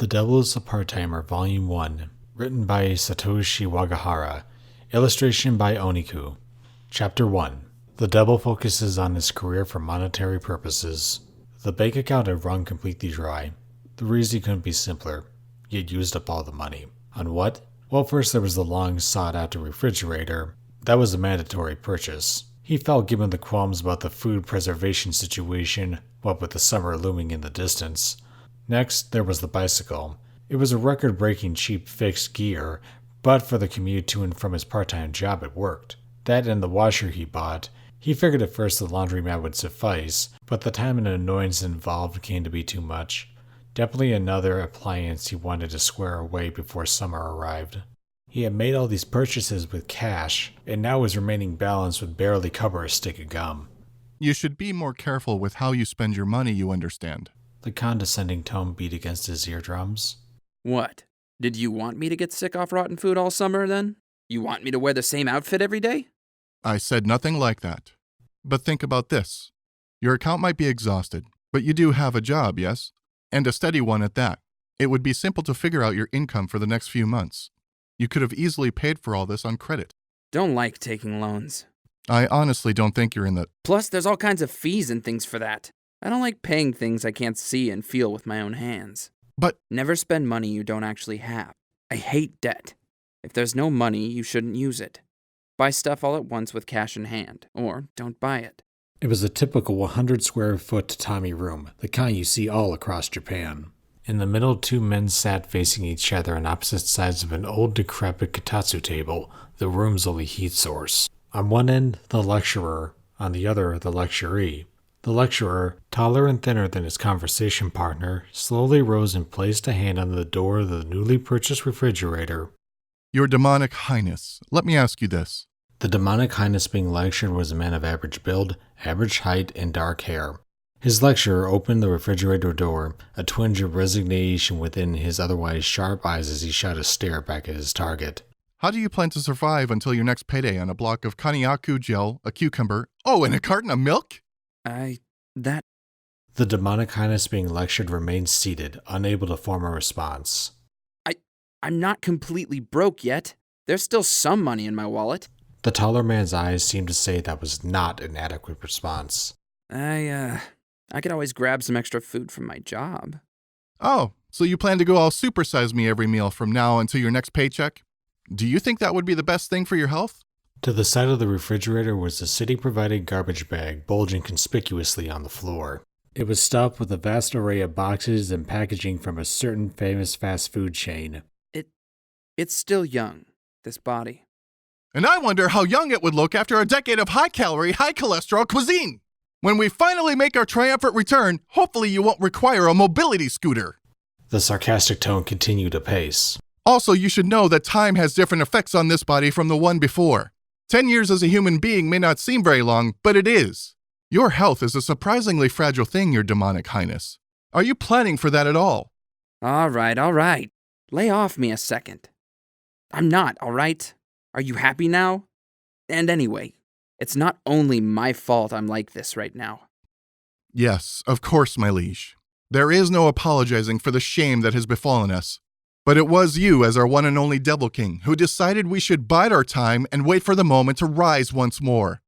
The Devil is a Part-Timer, Volume 1, written by Satoshi Wagahara, illustration by Oniku. Chapter 1. The Devil focuses on his career for monetary purposes. The bank account had run completely dry. The reason couldn't be simpler. He had used up all the money. On what? Well, first there was the long sought-after refrigerator. That was a mandatory purchase. He felt, given the qualms about the food preservation situation, what with the summer looming in the distance. Next, there was the bicycle. It was a record-breaking cheap fixed gear, but for the commute to and from his part-time job it worked. That and the washer he bought. He figured at first the laundromat would suffice, but the time and annoyance involved came to be too much. Definitely another appliance he wanted to square away before summer arrived. He had made all these purchases with cash, and now his remaining balance would barely cover a stick of gum. You should be more careful with how you spend your money, you understand. The condescending tone beat against his eardrums. What? Did you want me to get sick off rotten food all summer, then? You want me to wear the same outfit every day? I said nothing like that. But think about this. Your account might be exhausted, but you do have a job, yes? And a steady one at that. It would be simple to figure out your income for the next few months. You could have easily paid for all this on credit. Don't like taking loans. I honestly don't think you're in the... Plus, there's all kinds of fees and things for that. I don't like paying things I can't see and feel with my own hands. But... Never spend money you don't actually have. I hate debt. If there's no money, you shouldn't use it. Buy stuff all at once with cash in hand, or don't buy it. It was a typical 100-square-foot tatami room, the kind you see all across Japan. In the middle, two men sat facing each other on opposite sides of an old decrepit katatsu table, the room's only heat source. On one end, the lecturer, on the other, the lecturee. The lecturer, taller and thinner than his conversation partner, slowly rose and placed a hand on the door of the newly purchased refrigerator. Your demonic highness, let me ask you this. The demonic highness being lectured was a man of average build, average height, and dark hair. His lecturer opened the refrigerator door, a twinge of resignation within his otherwise sharp eyes as he shot a stare back at his target. How do you plan to survive until your next payday on a block of konyaku gel, a cucumber, and a carton of milk? The demonic highness being lectured remained seated, unable to form a response. I'm not completely broke yet. There's still some money in my wallet. The taller man's eyes seemed to say that was not an adequate response. I could always grab some extra food from my job. Oh, so you plan to go all supersize me every meal from now until your next paycheck? Do you think that would be the best thing for your health? To the side of the refrigerator was a city-provided garbage bag bulging conspicuously on the floor. It was stuffed with a vast array of boxes and packaging from a certain famous fast food chain. It's still young, this body. And I wonder how young it would look after a decade of high-calorie, high-cholesterol cuisine. When we finally make our triumphant return, hopefully you won't require a mobility scooter. The sarcastic tone continued apace. Also, you should know that time has different effects on this body from the one before. 10 years as a human being may not seem very long, but it is. Your health is a surprisingly fragile thing, Your Demonic Highness. Are you planning for that at all? All right. Lay off me a second. I'm not, all right? Are you happy now? And anyway, it's not only my fault I'm like this right now. Yes, of course, my liege. There is no apologizing for the shame that has befallen us. But it was you, as our one and only Devil King, who decided we should bide our time and wait for the moment to rise once more.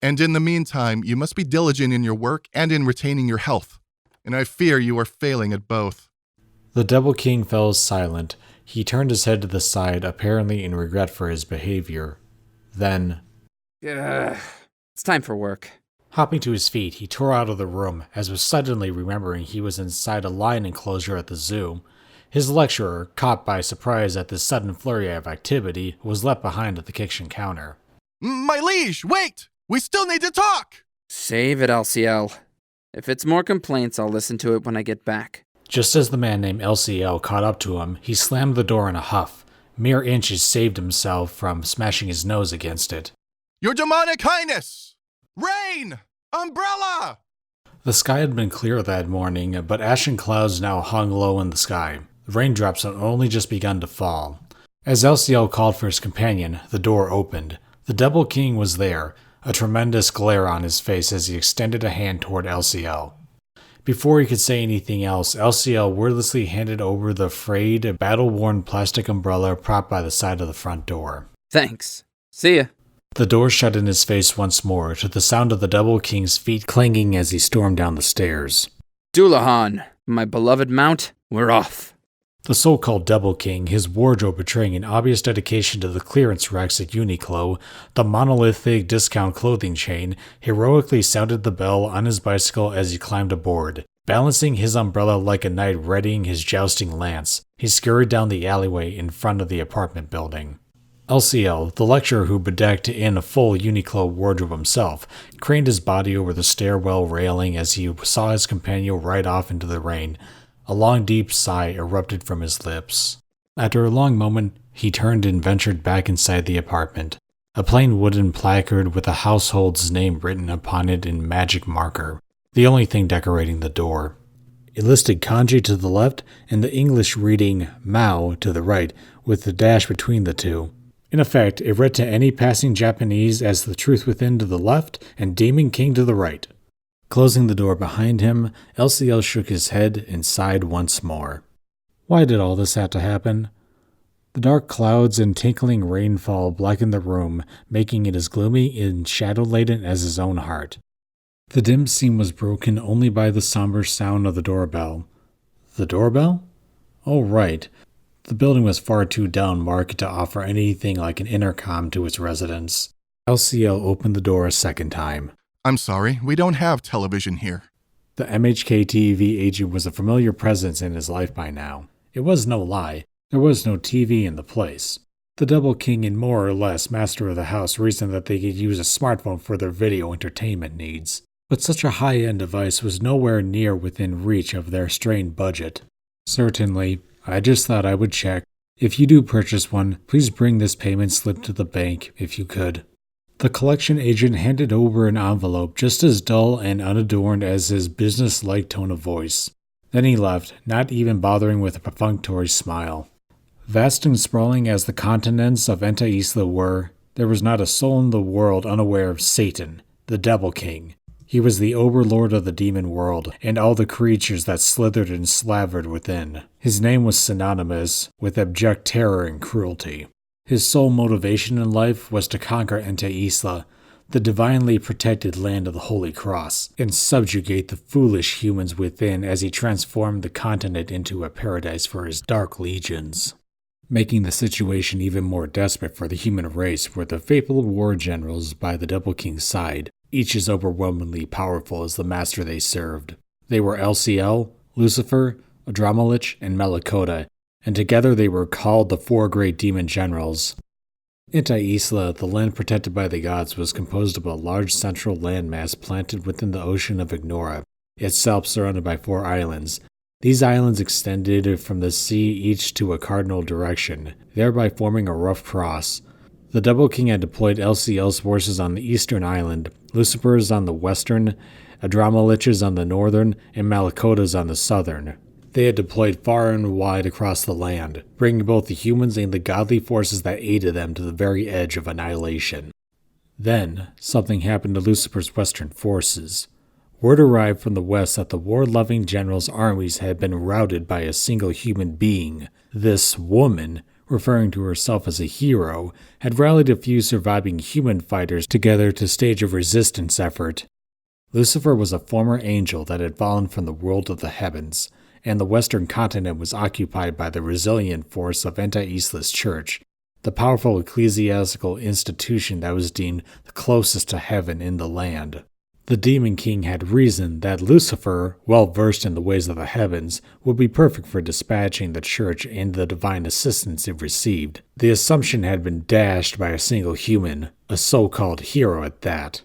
And in the meantime, you must be diligent in your work and in retaining your health. And I fear you are failing at both. The Devil King fell silent. He turned his head to the side, apparently in regret for his behavior. Then... It's time for work. Hopping to his feet, he tore out of the room, as was suddenly remembering he was inside a lion enclosure at the zoo. His lecturer, caught by surprise at this sudden flurry of activity, was left behind at the kitchen counter. My liege, wait! We still need to talk! Save it, LCL. If it's more complaints, I'll listen to it when I get back. Just as the man named LCL caught up to him, he slammed the door in a huff. Mere inches saved himself from smashing his nose against it. Your Demonic Highness! Rain! Umbrella! The sky had been clear that morning, but ashen clouds now hung low in the sky. The raindrops had only just begun to fall. As LCL called for his companion, the door opened. The Devil King was there, a tremendous glare on his face as he extended a hand toward LCL. Before he could say anything else, LCL wordlessly handed over the frayed, battle-worn plastic umbrella propped by the side of the front door. Thanks. See ya. The door shut in his face once more, to the sound of the Double King's feet clanging as he stormed down the stairs. Dullahan, my beloved mount, we're off. The so-called Double King, his wardrobe betraying an obvious dedication to the clearance racks at Uniqlo, the monolithic discount clothing chain, heroically sounded the bell on his bicycle as he climbed aboard. Balancing his umbrella like a knight readying his jousting lance, he scurried down the alleyway in front of the apartment building. LCL, the lecturer who bedecked in a full Uniqlo wardrobe himself, craned his body over the stairwell railing as he saw his companion ride off into the rain. A long, deep sigh erupted from his lips. After a long moment, he turned and ventured back inside the apartment. A plain wooden placard with the household's name written upon it in magic marker, the only thing decorating the door. It listed kanji to the left and the English reading Maou to the right, with the dash between the two. In effect, it read to any passing Japanese as the truth within to the left and Demon King to the right. Closing the door behind him, LCL shook his head and sighed once more. Why did all this have to happen? The dark clouds and tinkling rainfall blackened the room, making it as gloomy and shadow-laden as his own heart. The dim scene was broken only by the somber sound of the doorbell. The doorbell? Oh, right. The building was far too down-market to offer anything like an intercom to its residents. LCL opened the door a second time. I'm sorry, we don't have television here. The MHK TV agent was a familiar presence in his life by now. It was no lie. There was no TV in the place. The Double King and more or less master of the house reasoned that they could use a smartphone for their video entertainment needs. But such a high-end device was nowhere near within reach of their strained budget. Certainly, I just thought I would check. If you do purchase one, please bring this payment slip to the bank if you could. The collection agent handed over an envelope just as dull and unadorned as his business-like tone of voice. Then he left, not even bothering with a perfunctory smile. Vast and sprawling as the continents of Enta Isla were, there was not a soul in the world unaware of Satan, the Devil King. He was the overlord of the demon world, and all the creatures that slithered and slavered within. His name was synonymous with abject terror and cruelty. His sole motivation in life was to conquer Enta Isla, the divinely protected land of the Holy Cross, and subjugate the foolish humans within as he transformed the continent into a paradise for his dark legions. Making the situation even more desperate for the human race were the faithful war generals by the Double King's side, each as overwhelmingly powerful as the master they served. They were LCL, Lucifer, Adramalich, and Melakota, and together they were called the Four Great Demon Generals. Enta Isla, the land protected by the gods, was composed of a large central landmass planted within the ocean of Ignora, itself surrounded by 4 islands. These islands extended from the sea each to a cardinal direction, thereby forming a rough cross. The Double King had deployed LCL's forces on the eastern island, Lucifer's on the western, Adramalich's on the northern, and Malakota's on the southern. They had deployed far and wide across the land, bringing both the humans and the godly forces that aided them to the very edge of annihilation. Then, something happened to Lucifer's western forces. Word arrived from the west that the war-loving general's armies had been routed by a single human being. This woman, referring to herself as a hero, had rallied a few surviving human fighters together to stage a resistance effort. Lucifer was a former angel that had fallen from the world of the heavens, and the western continent was occupied by the resilient force of Enta Isla's church, the powerful ecclesiastical institution that was deemed the closest to heaven in the land. The Demon King had reasoned that Lucifer, well versed in the ways of the heavens, would be perfect for dispatching the church and the divine assistance it received. The assumption had been dashed by a single human, a so-called hero at that.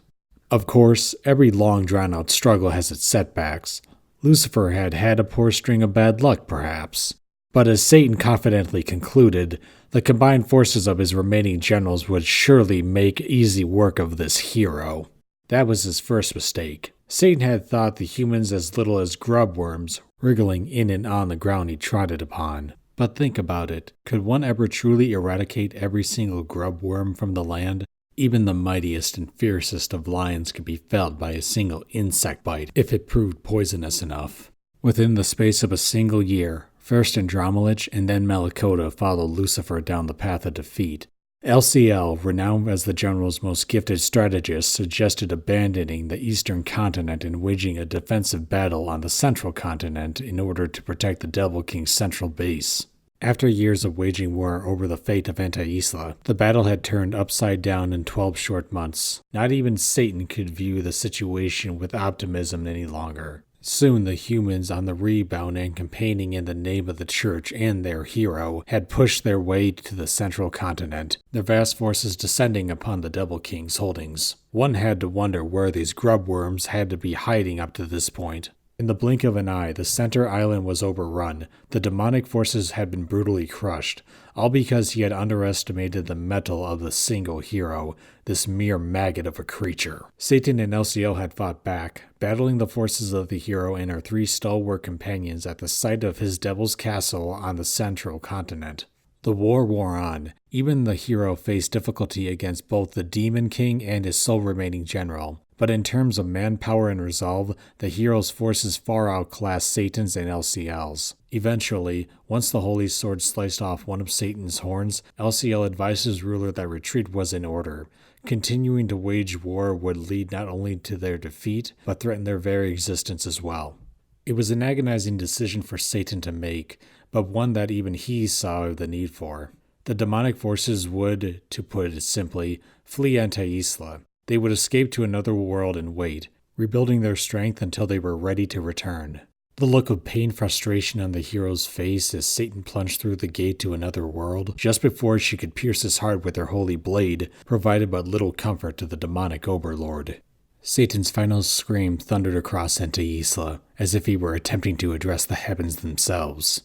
Of course, every long drawn-out struggle has its setbacks. Lucifer had had a poor string of bad luck, perhaps. But as Satan confidently concluded, the combined forces of his remaining generals would surely make easy work of this hero. That was his first mistake. Satan had thought the humans as little as grub worms, wriggling in and on the ground he trotted upon. But think about it. Could one ever truly eradicate every single grub worm from the land? Even the mightiest and fiercest of lions could be felled by a single insect bite if it proved poisonous enough. Within the space of a single year, first Andromelich and then Malikota followed Lucifer down the path of defeat. LCL, renowned as the general's most gifted strategist, suggested abandoning the eastern continent and waging a defensive battle on the central continent in order to protect the Devil King's central base. After years of waging war over the fate of Anti-Isla, the battle had turned upside down in 12 short months. Not even Satan could view the situation with optimism any longer. Soon the humans on the rebound and campaigning in the name of the church and their hero had pushed their way to the central continent, their vast forces descending upon the Devil King's holdings. One had to wonder where these grubworms had to be hiding up to this point. In the blink of an eye, the center island was overrun. The demonic forces had been brutally crushed, all because he had underestimated the mettle of the single hero, this mere maggot of a creature. Satan and LCL had fought back, battling the forces of the hero and her 3 stalwart companions at the site of his devil's castle on the central continent. The war wore on. Even the hero faced difficulty against both the Demon King and his sole remaining general. But in terms of manpower and resolve, the hero's forces far outclassed Satan's and LCL's. Eventually, once the Holy Sword sliced off one of Satan's horns, LCL advised his ruler that retreat was in order. Continuing to wage war would lead not only to their defeat, but threaten their very existence as well. It was an agonizing decision for Satan to make, but one that even he saw the need for. The demonic forces would, to put it simply, flee Anti-Isla. They would escape to another world and wait, rebuilding their strength until they were ready to return. The look of pain frustration on the hero's face as Satan plunged through the gate to another world, just before she could pierce his heart with her holy blade, provided but little comfort to the demonic overlord. Satan's final scream thundered across Anti-Isla, as if he were attempting to address the heavens themselves.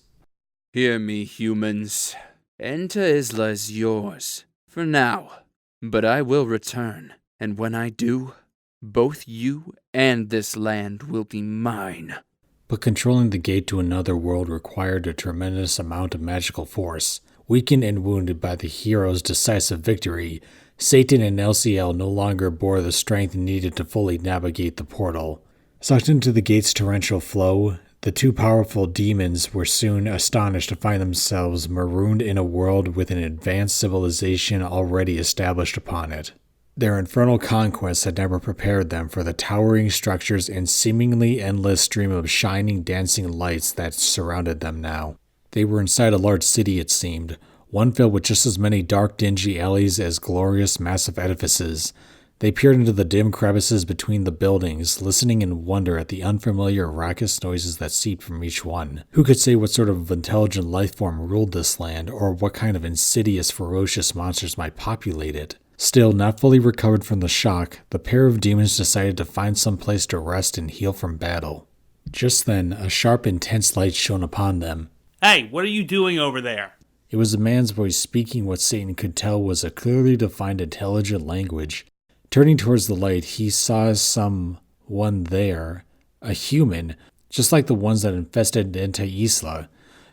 Hear me, humans. Anti-Isla is yours, for now, but I will return. And when I do, both you and this land will be mine. But controlling the gate to another world required a tremendous amount of magical force. Weakened and wounded by the hero's decisive victory, Satan and LCL no longer bore the strength needed to fully navigate the portal. Sucked into the gate's torrential flow, the 2 powerful demons were soon astonished to find themselves marooned in a world with an advanced civilization already established upon it. Their infernal conquest had never prepared them for the towering structures and seemingly endless stream of shining, dancing lights that surrounded them now. They were inside a large city, it seemed, one filled with just as many dark, dingy alleys as glorious, massive edifices. They peered into the dim crevices between the buildings, listening in wonder at the unfamiliar, raucous noises that seeped from each one. Who could say what sort of intelligent life form ruled this land, or what kind of insidious, ferocious monsters might populate it? Still, not fully recovered from the shock, the pair of demons decided to find some place to rest and heal from battle. Just then, a sharp, intense light shone upon them. Hey, what are you doing over there? It was a man's voice speaking what Satan could tell was a clearly defined, intelligent language. Turning towards the light, he saw someone there, a human, just like the ones that infested Anti-Isla.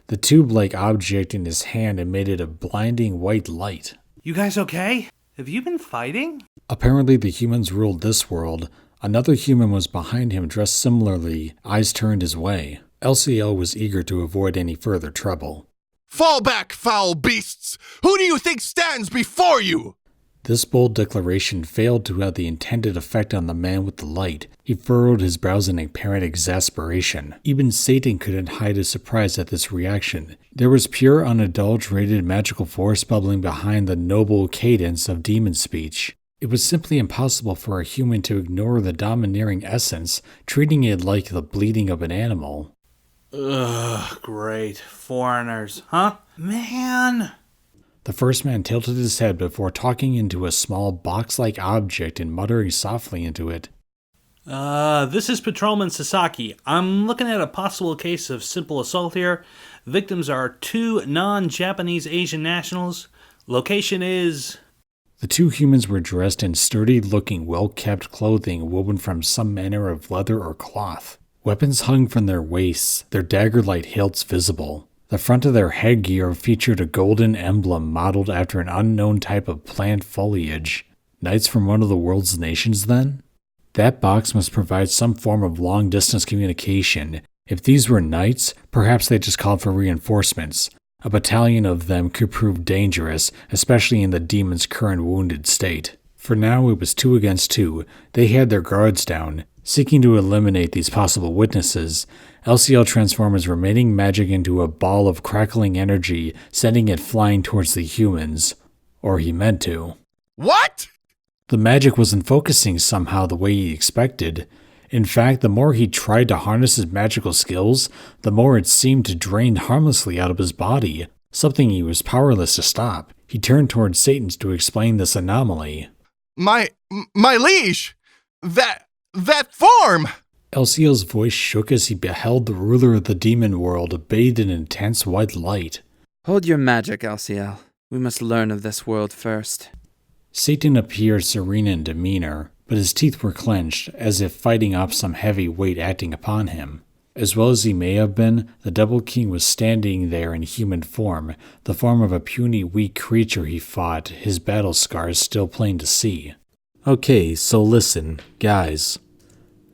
The tube-like object in his hand emitted a blinding white light. You guys okay? Have you been fighting? Apparently the humans ruled this world. Another human was behind him dressed similarly, eyes turned his way. LCL was eager to avoid any further trouble. Fall back, foul beasts! Who do you think stands before you? This bold declaration failed to have the intended effect on the man with the light. He furrowed his brows in apparent exasperation. Even Satan couldn't hide his surprise at this reaction. There was pure, unadulterated magical force bubbling behind the noble cadence of demon speech. It was simply impossible for a human to ignore the domineering essence, treating it like the bleating of an animal. Ugh, great. Foreigners, huh? Man! The first man tilted his head before talking into a small box-like object and muttering softly into it. This is Patrolman Sasaki. I'm looking at a possible case of simple assault here. Victims are 2 non-Japanese Asian nationals. Location is... The 2 humans were dressed in sturdy-looking, well-kept clothing woven from some manner of leather or cloth. Weapons hung from their waists, their dagger-like hilts visible. The front of their headgear featured a golden emblem modeled after an unknown type of plant foliage. Knights from one of the world's nations, then? That box must provide some form of long-distance communication. If these were knights, perhaps they just called for reinforcements. A battalion of them could prove dangerous, especially in the demon's current wounded state. For now, it was 2 against 2. They had their guards down. Seeking to eliminate these possible witnesses, LCL transformed his remaining magic into a ball of crackling energy, sending it flying towards the humans. Or he meant to. What? The magic wasn't focusing somehow the way he expected. In fact, the more he tried to harness his magical skills, the more it seemed to drain harmlessly out of his body, something he was powerless to stop. He turned towards Satan to explain this anomaly. My liege! That form! LCL's voice shook as he beheld the ruler of the demon world bathed in intense white light. Hold your magic, LCL. We must learn of this world first. Satan appeared serene in demeanor, but his teeth were clenched, as if fighting off some heavy weight acting upon him. As well as he may have been, the Double King was standing there in human form, the form of a puny, weak creature he fought, his battle scars still plain to see. Okay, so listen, guys.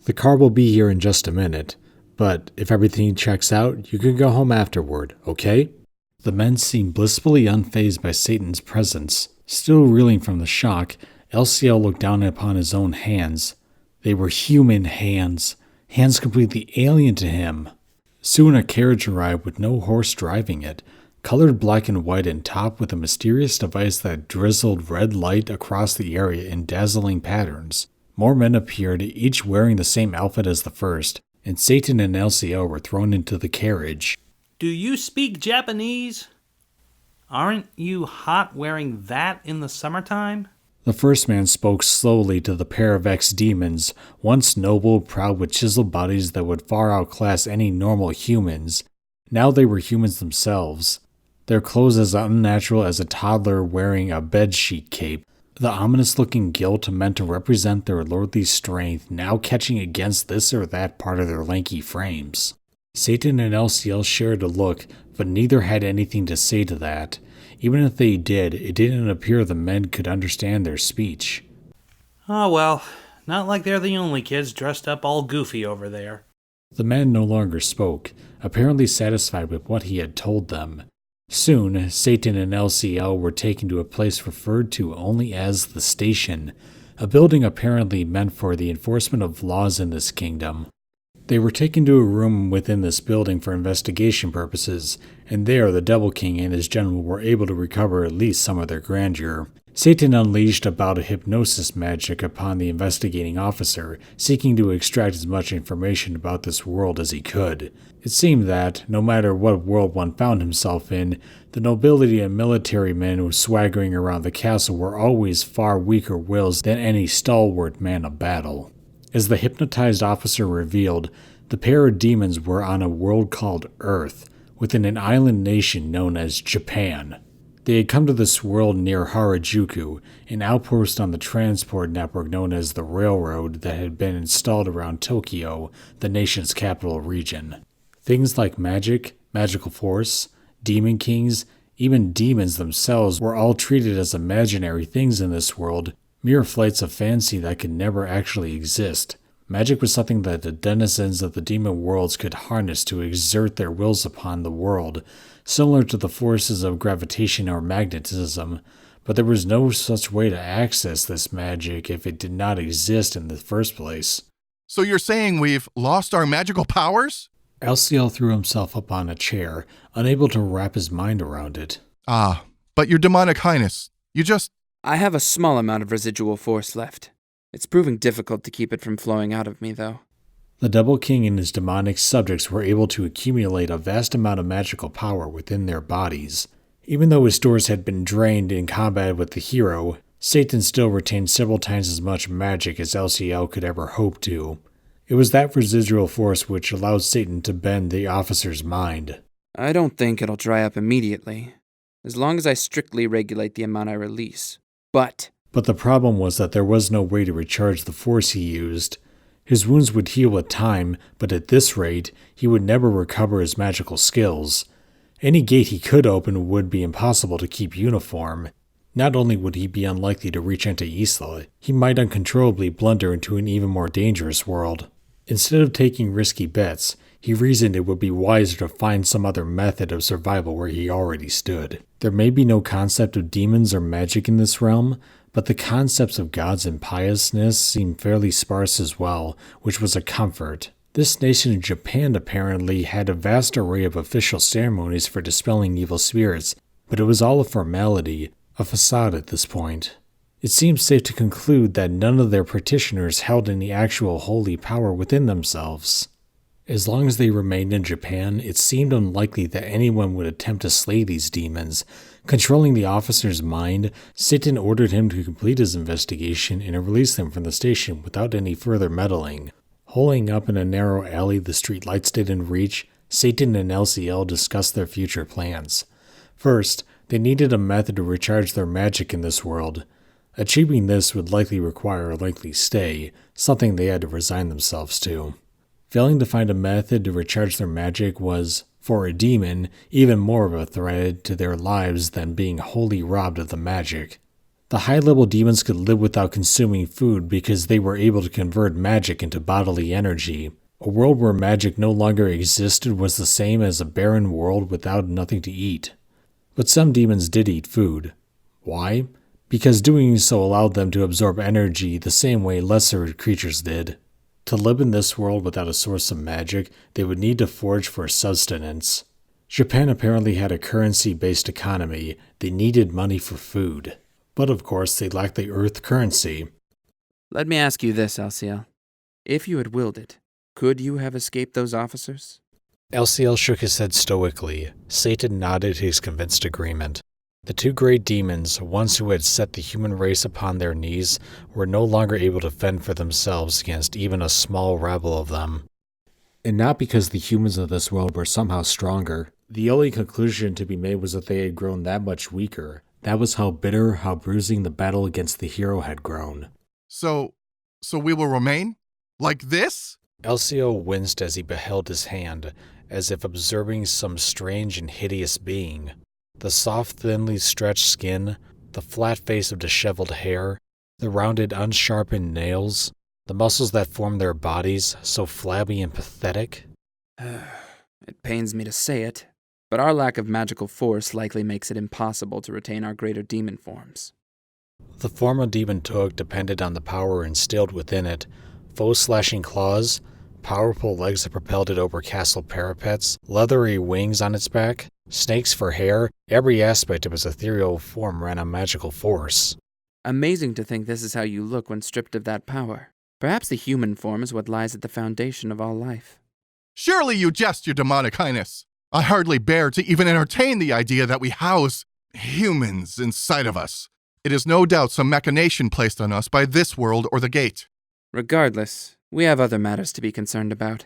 The car will be here in just a minute, but if everything checks out, you can go home afterward, okay? The men seemed blissfully unfazed by Satan's presence. Still reeling from the shock, LCL looked down upon his own hands. They were human hands, hands completely alien to him. Soon a carriage arrived with no horse driving it, colored black and white and topped with a mysterious device that drizzled red light across the area in dazzling patterns. More men appeared, each wearing the same outfit as the first, and Satan and LCL were thrown into the carriage. Do you speak Japanese? Aren't you hot wearing that in the summertime? The first man spoke slowly to the pair of ex-demons, once noble, proud with chiseled bodies that would far outclass any normal humans. Now they were humans themselves. Their clothes as unnatural as a toddler wearing a bedsheet cape. The ominous-looking gilt meant to represent their lordly strength, now catching against this or that part of their lanky frames. Satan and LCL shared a look, but neither had anything to say to that. Even if they did, it didn't appear the men could understand their speech. Oh well, not like they're the only kids dressed up all goofy over there. The man no longer spoke, apparently satisfied with what he had told them. Soon, Satan and LCL were taken to a place referred to only as the Station, a building apparently meant for the enforcement of laws in this kingdom. They were taken to a room within this building for investigation purposes, and there the Devil King and his general were able to recover at least some of their grandeur. Satan unleashed a bout of hypnosis magic upon the investigating officer, seeking to extract as much information about this world as he could. It seemed that, no matter what world one found himself in, the nobility and military men who swaggering around the castle were always far weaker wills than any stalwart man of battle. As the hypnotized officer revealed, the pair of demons were on a world called Earth, within an island nation known as Japan. They had come to this world near Harajuku, an outpost on the transport network known as the Railroad that had been installed around Tokyo, the nation's capital region. Things like magic, magical force, demon kings, even demons themselves were all treated as imaginary things in this world, mere flights of fancy that could never actually exist. Magic was something that the denizens of the demon worlds could harness to exert their wills upon the world, similar to the forces of gravitation or magnetism, but there was no such way to access this magic if it did not exist in the first place. So you're saying we've lost our magical powers? LCL threw himself up on a chair, unable to wrap his mind around it. Ah, but your demonic highness, I have a small amount of residual force left. It's proving difficult to keep it from flowing out of me, though. The Double King and his demonic subjects were able to accumulate a vast amount of magical power within their bodies. Even though his stores had been drained in combat with the hero, Satan still retained several times as much magic as LCL could ever hope to. It was that residual force which allowed Satan to bend the officer's mind. I don't think it'll dry up immediately, as long as I strictly regulate the amount I release. But the problem was that there was no way to recharge the force he used. His wounds would heal with time, but at this rate, he would never recover his magical skills. Any gate he could open would be impossible to keep uniform. Not only would he be unlikely to reach into Isla, he might uncontrollably blunder into an even more dangerous world. Instead of taking risky bets, he reasoned it would be wiser to find some other method of survival where he already stood. There may be no concept of demons or magic in this realm, but the concepts of gods and piousness seem fairly sparse as well, which was a comfort. This nation of Japan apparently had a vast array of official ceremonies for dispelling evil spirits, but it was all a formality, a facade at this point. It seems safe to conclude that none of their practitioners held any actual holy power within themselves. As long as they remained in Japan, it seemed unlikely that anyone would attempt to slay these demons. Controlling the officer's mind, Satan ordered him to complete his investigation and release him from the station without any further meddling. Holing up in a narrow alley the street lights didn't reach, Satan and LCL discussed their future plans. First, they needed a method to recharge their magic in this world. Achieving this would likely require a lengthy stay, something they had to resign themselves to. Failing to find a method to recharge their magic was, for a demon, even more of a threat to their lives than being wholly robbed of the magic. The high-level demons could live without consuming food because they were able to convert magic into bodily energy. A world where magic no longer existed was the same as a barren world without nothing to eat. But some demons did eat food. Why? Because doing so allowed them to absorb energy the same way lesser creatures did. To live in this world without a source of magic, they would need to forage for sustenance. Japan apparently had a currency-based economy. They needed money for food. But of course, they lacked the Earth currency. Let me ask you this, LCL. If you had willed it, could you have escaped those officers? LCL shook his head stoically. Satan nodded his convinced agreement. The two great demons, once who had set the human race upon their knees, were no longer able to fend for themselves against even a small rabble of them. And not because the humans of this world were somehow stronger. The only conclusion to be made was that they had grown that much weaker. That was how bitter, how bruising the battle against the hero had grown. So we will remain? Like this? LCO winced as he beheld his hand, as if observing some strange and hideous being. The soft, thinly stretched skin, the flat face of disheveled hair, the rounded, unsharpened nails, the muscles that formed their bodies, so flabby and pathetic. It pains me to say it, but our lack of magical force likely makes it impossible to retain our greater demon forms. The form a demon took depended on the power instilled within it. Foe-slashing claws, powerful legs that propelled it over castle parapets, leathery wings on its back, snakes for hair. Every aspect of its ethereal form ran on magical force. Amazing to think this is how you look when stripped of that power. Perhaps the human form is what lies at the foundation of all life. Surely you jest, your demonic highness. I hardly bear to even entertain the idea that we house humans inside of us. It is no doubt some machination placed on us by this world or the gate. Regardless, we have other matters to be concerned about.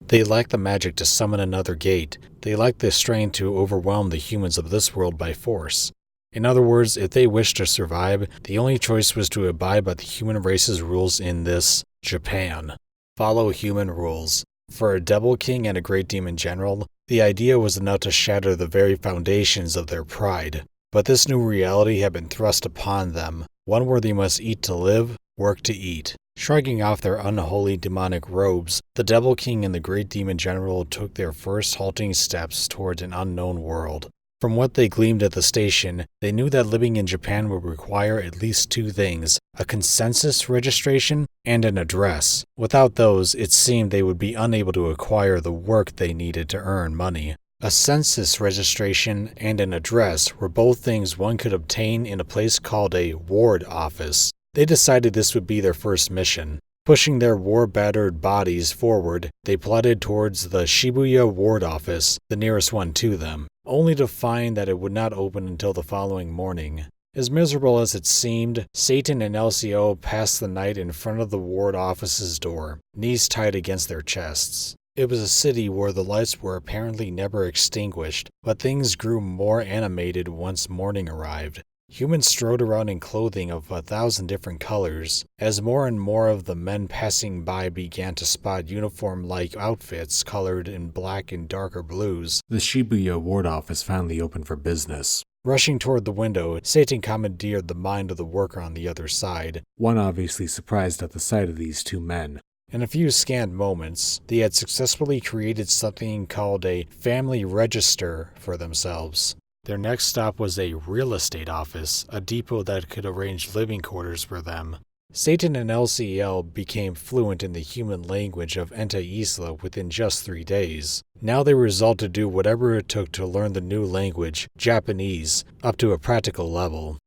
They lacked the magic to summon another gate. They lacked the strength to overwhelm the humans of this world by force. In other words, if they wished to survive, the only choice was to abide by the human race's rules in this Japan. Follow human rules. For a Devil King and a Great Demon General, the idea was enough to shatter the very foundations of their pride. But this new reality had been thrust upon them, one where they must eat to live, work to eat. Shrugging off their unholy demonic robes, the Devil King and the Great Demon General took their first halting steps towards an unknown world. From what they gleaned at the station, they knew that living in Japan would require at least two things: a consensus registration and an address. Without those, it seemed they would be unable to acquire the work they needed to earn money. A census registration and an address were both things one could obtain in a place called a ward office. They decided this would be their first mission. Pushing their war-battered bodies forward, they plodded towards the Shibuya ward office, the nearest one to them, only to find that it would not open until the following morning. As miserable as it seemed, Satan and LCO passed the night in front of the ward office's door, knees tied against their chests. It was a city where the lights were apparently never extinguished, but things grew more animated once morning arrived. Humans strode around in clothing of 1,000 different colors, as more and more of the men passing by began to spot uniform-like outfits colored in black and darker blues. The Shibuya ward office finally opened for business. Rushing toward the window, Satan commandeered the mind of the worker on the other side, one obviously surprised at the sight of these two men. In a few scanned moments, they had successfully created something called a family register for themselves. Their next stop was a real estate office, a depot that could arrange living quarters for them. Satan and LCL became fluent in the human language of Enta Isla within just 3 days. Now they were resolved to do whatever it took to learn the new language, Japanese, up to a practical level.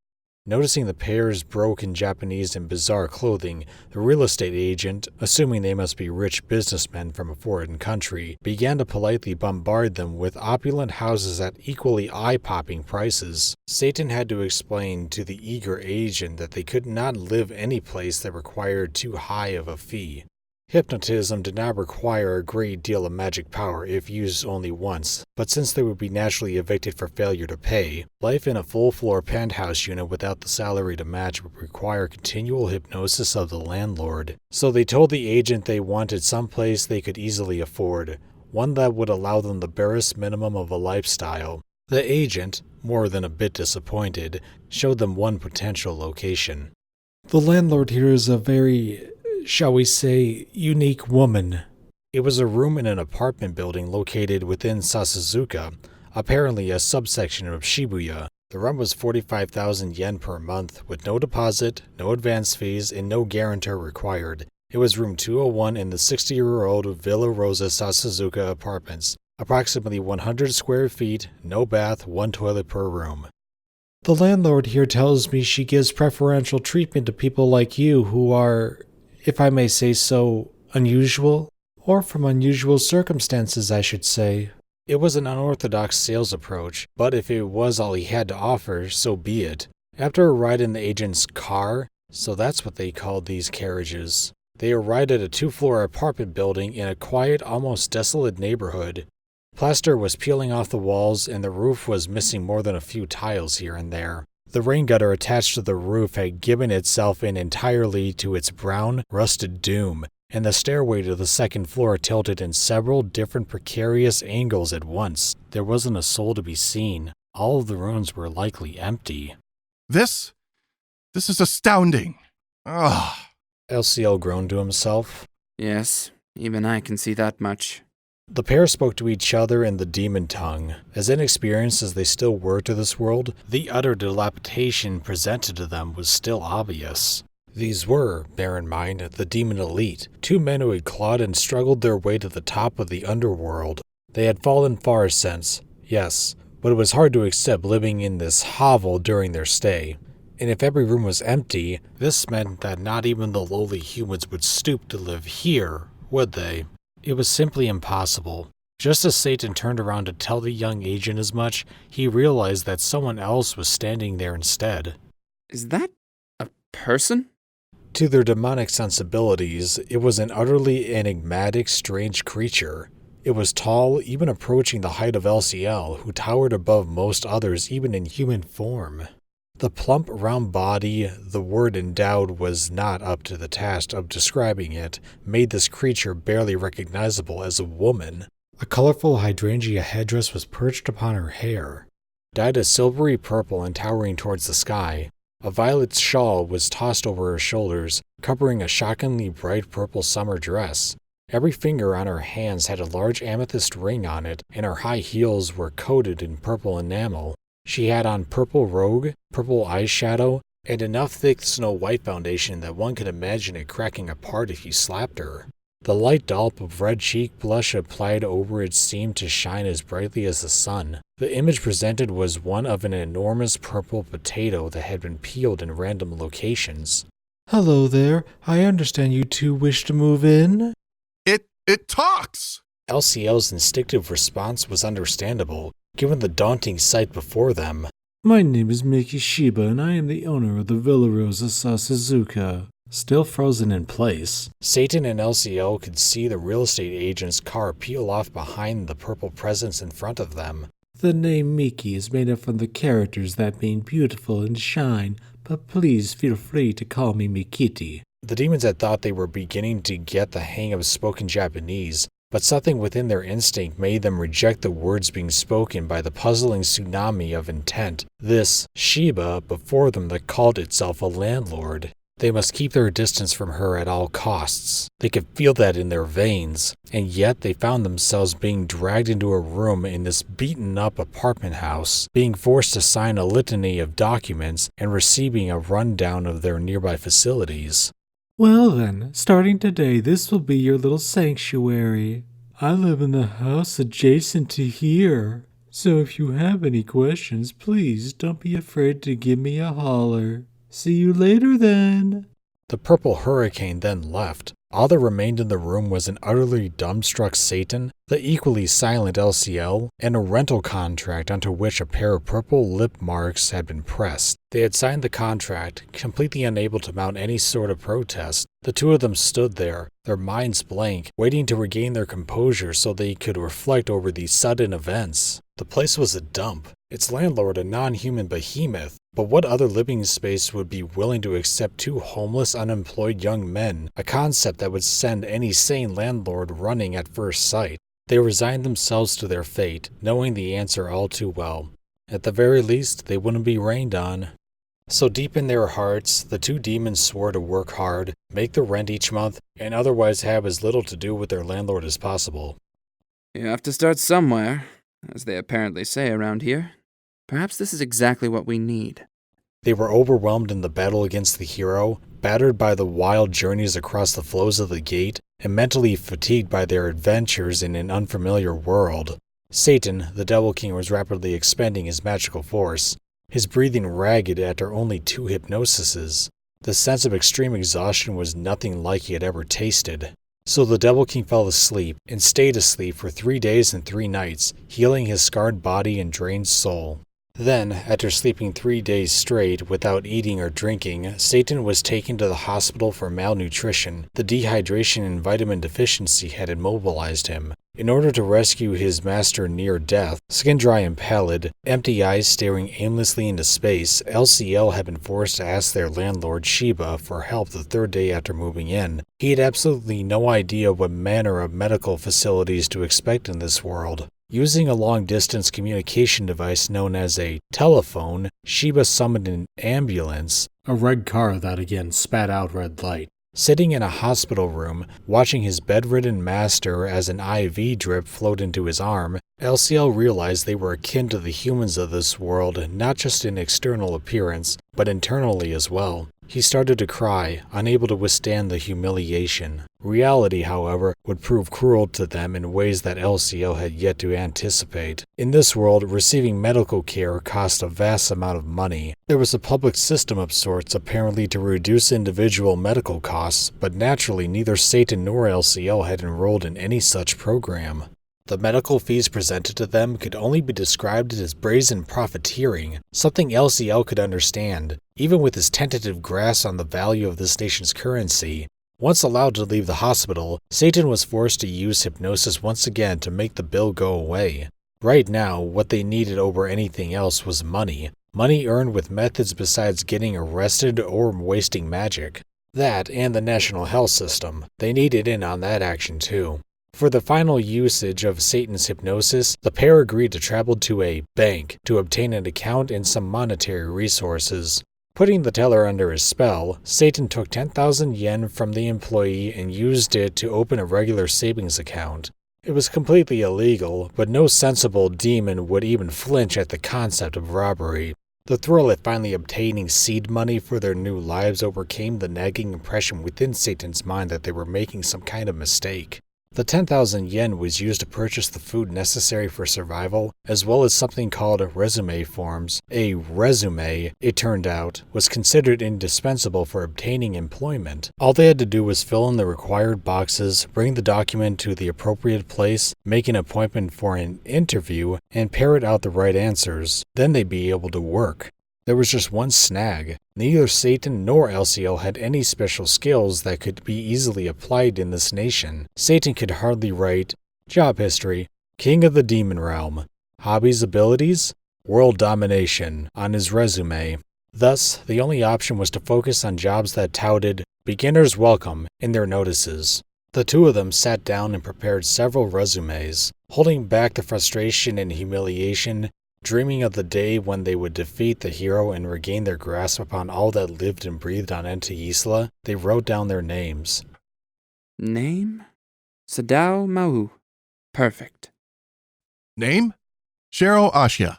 Noticing the pair's broken Japanese and bizarre clothing, the real estate agent, assuming they must be rich businessmen from a foreign country, began to politely bombard them with opulent houses at equally eye-popping prices. Satan had to explain to the eager agent that they could not live any place that required too high of a fee. Hypnotism did not require a great deal of magic power if used only once, but since they would be naturally evicted for failure to pay, life in a full-floor penthouse unit without the salary to match would require continual hypnosis of the landlord. So they told the agent they wanted some place they could easily afford, one that would allow them the barest minimum of a lifestyle. The agent, more than a bit disappointed, showed them one potential location. The landlord here is a very, shall we say, unique woman. It was a room in an apartment building located within Sasazuka, apparently a subsection of Shibuya. The rent was 45,000 yen per month, with no deposit, no advance fees, and no guarantor required. It was room 201 in the 60-year-old Villa Rosa Sasazuka apartments, approximately 100 square feet, no bath, 1 toilet per room. The landlord here tells me she gives preferential treatment to people like you who are, if I may say so, unusual, or from unusual circumstances, I should say. It was an unorthodox sales approach, but if it was all he had to offer, so be it. After a ride in the agent's car, so that's what they called these carriages, they arrived at a 2-floor apartment building in a quiet, almost desolate neighborhood. Plaster was peeling off the walls, and the roof was missing more than a few tiles here and there. The rain gutter attached to the roof had given itself in entirely to its brown, rusted doom, and the stairway to the second floor tilted in several different precarious angles at once. There wasn't a soul to be seen. All of the rooms were likely empty. This is astounding. Ugh. LCL groaned to himself. Yes, even I can see that much. The pair spoke to each other in the demon tongue. As inexperienced as they still were to this world, the utter dilapidation presented to them was still obvious. These were, bear in mind, the demon elite, 2 men who had clawed and struggled their way to the top of the underworld. They had fallen far since, yes, but it was hard to accept living in this hovel during their stay. And if every room was empty, this meant that not even the lowly humans would stoop to live here, would they? It was simply impossible. Just as Satan turned around to tell the young agent as much, he realized that someone else was standing there instead. Is that a person? To their demonic sensibilities, it was an utterly enigmatic, strange creature. It was tall, even approaching the height of LCL, who towered above most others even in human form. The plump, round body, the word endowed was not up to the task of describing it, made this creature barely recognizable as a woman. A colorful hydrangea headdress was perched upon her hair, dyed a silvery purple and towering towards the sky. A violet shawl was tossed over her shoulders, covering a shockingly bright purple summer dress. Every finger on her hands had a large amethyst ring on it, and her high heels were coated in purple enamel. She had on purple robe, purple eyeshadow, and enough thick snow-white foundation that one could imagine it cracking apart if you slapped her. The light dollop of red cheek blush applied over it seemed to shine as brightly as the sun. The image presented was one of an enormous purple potato that had been peeled in random locations. "Hello there. I understand you two wish to move in?" It talks! LCL's instinctive response was understandable, given the daunting sight before them. My name is Miki Shiba, and I am the owner of the Villa Rosa Sasazuka. Still frozen in place, Satan and LCL could see the real estate agent's car peel off behind the purple presence in front of them. The name Miki is made up from the characters that mean beautiful and shine, but please feel free to call me Mikiti. The demons had thought they were beginning to get the hang of spoken Japanese, but something within their instinct made them reject the words being spoken by the puzzling tsunami of intent, this Shiba before them that called itself a landlord. They must keep their distance from her at all costs. They could feel that in their veins, and yet they found themselves being dragged into a room in this beaten-up apartment house, being forced to sign a litany of documents and receiving a rundown of their nearby facilities. Well then, starting today, this will be your little sanctuary. I live in the house adjacent to here, so if you have any questions, please don't be afraid to give me a holler. See you later then. The purple hurricane then left. All that remained in the room was an utterly dumbstruck Satan, the equally silent LCL, and a rental contract onto which a pair of purple lip marks had been pressed. They had signed the contract, completely unable to mount any sort of protest. The two of them stood there, their minds blank, waiting to regain their composure so they could reflect over these sudden events. The place was a dump, its landlord a non-human behemoth, but what other living space would be willing to accept two homeless, unemployed young men, a concept that would send any sane landlord running at first sight? They resigned themselves to their fate, knowing the answer all too well. At the very least, they wouldn't be rained on. So deep in their hearts, the two demons swore to work hard, make the rent each month, and otherwise have as little to do with their landlord as possible. You have to start somewhere, as they apparently say around here. Perhaps this is exactly what we need. They were overwhelmed in the battle against the hero, battered by the wild journeys across the flows of the gate, and mentally fatigued by their adventures in an unfamiliar world. Satan, the Devil King, was rapidly expending his magical force, his breathing ragged after only 2 hypnosises. The sense of extreme exhaustion was nothing like he had ever tasted. So the Devil King fell asleep, and stayed asleep for 3 days and 3 nights, healing his scarred body and drained soul. Then, after sleeping 3 days straight without eating or drinking, Satan was taken to the hospital for malnutrition. The dehydration and vitamin deficiency had immobilized him. In order to rescue his master near death, skin dry and pallid, empty eyes staring aimlessly into space, LCL had been forced to ask their landlord Shiba for help the 3rd day after moving in. He had absolutely no idea what manner of medical facilities to expect in this world. Using a long-distance communication device known as a telephone, Shiba summoned an ambulance, A red car that again spat out red light. Sitting in a hospital room, watching his bedridden master as an IV drip flowed into his arm, LCL realized they were akin to the humans of this world, not just in external appearance, but internally as well. He started to cry, unable to withstand the humiliation. Reality, however, would prove cruel to them in ways that LCL had yet to anticipate. In this world, receiving medical care cost a vast amount of money. There was a public system of sorts apparently to reduce individual medical costs, but naturally neither Satan nor LCL had enrolled in any such program. The medical fees presented to them could only be described as brazen profiteering, something LCL could understand, even with his tentative grasp on the value of this nation's currency. Once allowed to leave the hospital, Satan was forced to use hypnosis once again to make the bill go away. Right now, what they needed over anything else was money. Money earned with methods besides getting arrested or wasting magic. That and the national health system. They needed in on that action too. For the final usage of Satan's hypnosis, the pair agreed to travel to a bank to obtain an account and some monetary resources. Putting the teller under his spell, Satan took 10,000 yen from the employee and used it to open a regular savings account. It was completely illegal, but no sensible demon would even flinch at the concept of robbery. The thrill at finally obtaining seed money for their new lives overcame the nagging impression within Satan's mind that they were making some kind of mistake. The 10,000 yen was used to purchase the food necessary for survival, as well as something called resume forms. A resume, it turned out, was considered indispensable for obtaining employment. All they had to do was fill in the required boxes, bring the document to the appropriate place, make an appointment for an interview, and parrot out the right answers. Then they'd be able to work. There was just one snag. Neither Satan nor LCL had any special skills that could be easily applied in this nation. Satan could hardly write job history, king of the demon realm, hobbies, abilities, world domination on his resume. Thus, the only option was to focus on jobs that touted beginners welcome in their notices. The two of them sat down and prepared several resumes, holding back the frustration and humiliation, dreaming of the day when they would defeat the hero and regain their grasp upon all that lived and breathed on Enta Isla. They wrote down their names. Name? Sadao Maou. Perfect. Name? Shirou Ashiya.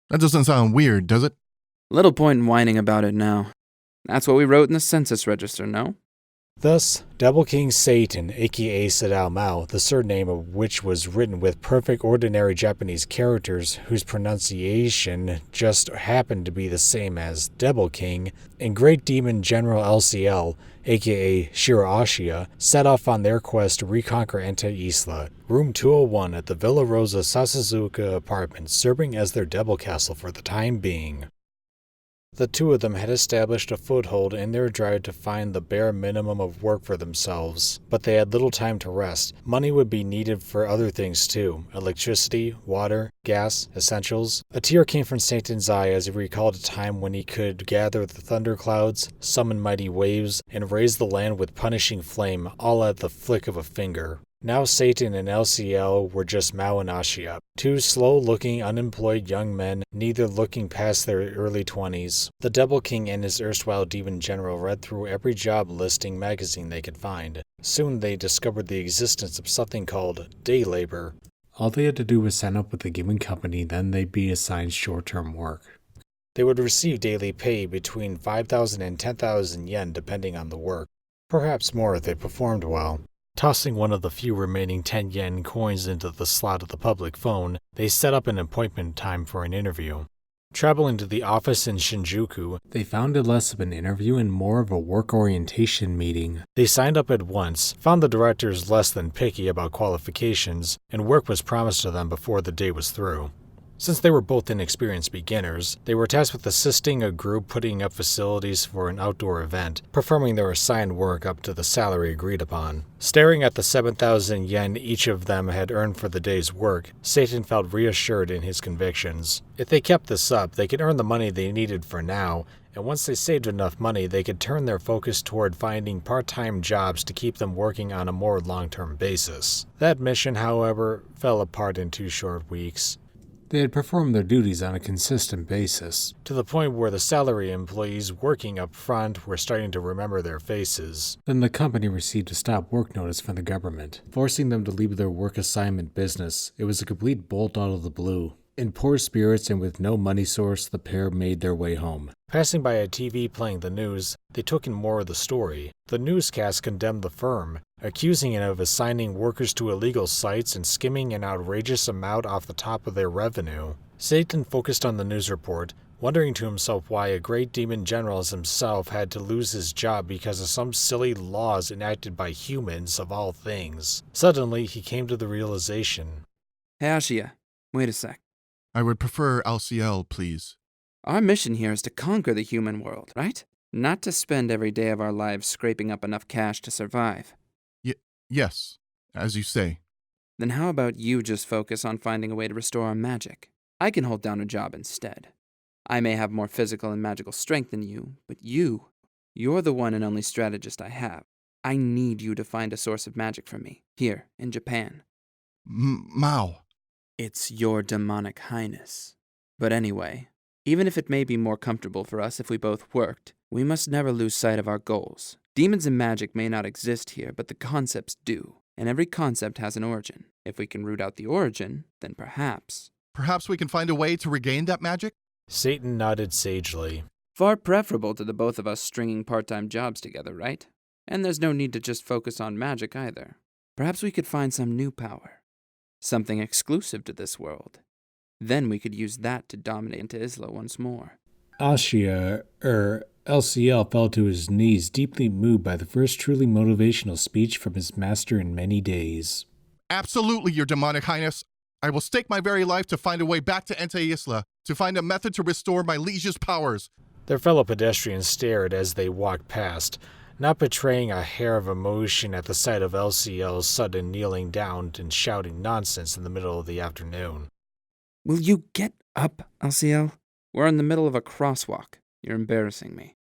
That doesn't sound weird, does it? Little point in whining about it now. That's what we wrote in the census register, no? Thus, Double King Satan, aka Sadao Maou, the surname of which was written with perfect ordinary Japanese characters whose pronunciation just happened to be the same as Double King, and Great Demon General LCL, aka Shirou Ashiya, set off on their quest to reconquer Enta Isla, room 201 at the Villa Rosa Sasazuka apartment, serving as their devil castle for the time being. The two of them had established a foothold in their drive to find the bare minimum of work for themselves, but they had little time to rest. Money would be needed for other things too: electricity, water, gas, essentials. A tear came from Satan's eye as he recalled a time when he could gather the thunderclouds, summon mighty waves, and raise the land with punishing flame, all at the flick of a finger. Now Satan and LCL were just Maou and Ashiya, two slow-looking, unemployed young men, neither looking past their early 20s. The Double King and his erstwhile demon general read through every job listing magazine they could find. Soon they discovered the existence of something called day labor. All they had to do was sign up with the given company, then they'd be assigned short-term work. They would receive daily pay between 5,000 and 10,000 yen depending on the work, perhaps more if they performed well. Tossing one of the few remaining 10 yen coins into the slot of the public phone, they set up an appointment time for an interview. Traveling to the office in Shinjuku, They found it less of an interview and more of a work orientation meeting. they signed up at once, found the directors less than picky about qualifications, and work was promised to them before the day was through. Since they were both inexperienced beginners, they were tasked with assisting a group putting up facilities for an outdoor event, performing their assigned work up to the salary agreed upon. Staring at the 7,000 yen each of them had earned for the day's work, Satan felt reassured in his convictions. If they kept this up, they could earn the money they needed for now, and once they saved enough money, they could turn their focus toward finding part-time jobs to keep them working on a more long-term basis. That mission, however, fell apart in 2 short weeks. They had performed their duties on a consistent basis. To the point where the salary employees working up front were starting to remember their faces. Then the company received a stop work notice from the government, forcing them to leave their work assignment business. It was a complete bolt out of the blue. In poor spirits and with no money source, the pair made their way home. Passing by a TV playing the news, they took in more of the story. The newscast condemned the firm, accusing it of assigning workers to illegal sites and skimming an outrageous amount off the top of their revenue. Satan focused on the news report, wondering to himself why a great demon general as himself had to lose his job because of some silly laws enacted by humans of all things. Suddenly, he came to the realization. Hey, Ashiya, wait a sec. I would prefer LCL, please. Our mission here is to conquer the human world, right? Not to spend every day of our lives scraping up enough cash to survive. Yes, as you say. Then how about you just focus on finding a way to restore our magic? I can hold down a job instead. I may have more physical and magical strength than you, but you're the one and only strategist I have. I need you to find a source of magic for me, here, in Japan. Maou. It's your demonic highness. But anyway, even if it may be more comfortable for us if we both worked, we must never lose sight of our goals. Demons and magic may not exist here, but the concepts do. And every concept has an origin. If we can root out the origin, then perhaps... Perhaps we can find a way to regain that magic? Satan nodded sagely. Far preferable to the both of us stringing part-time jobs together, right? And there's no need to just focus on magic either. Perhaps we could find some new power. Something exclusive to this world. Then we could use that to dominate into Isla once more. Ashiya, LCL fell to his knees, deeply moved by the first truly motivational speech from his master in many days. Absolutely, Your Demonic Highness. I will stake my very life to find a way back to Enta Isla, to find a method to restore my liege's powers. Their fellow pedestrians stared as they walked past, not betraying a hair of emotion at the sight of LCL's sudden kneeling down and shouting nonsense in the middle of the afternoon. Will you get up, LCL? We're in the middle of a crosswalk. You're embarrassing me.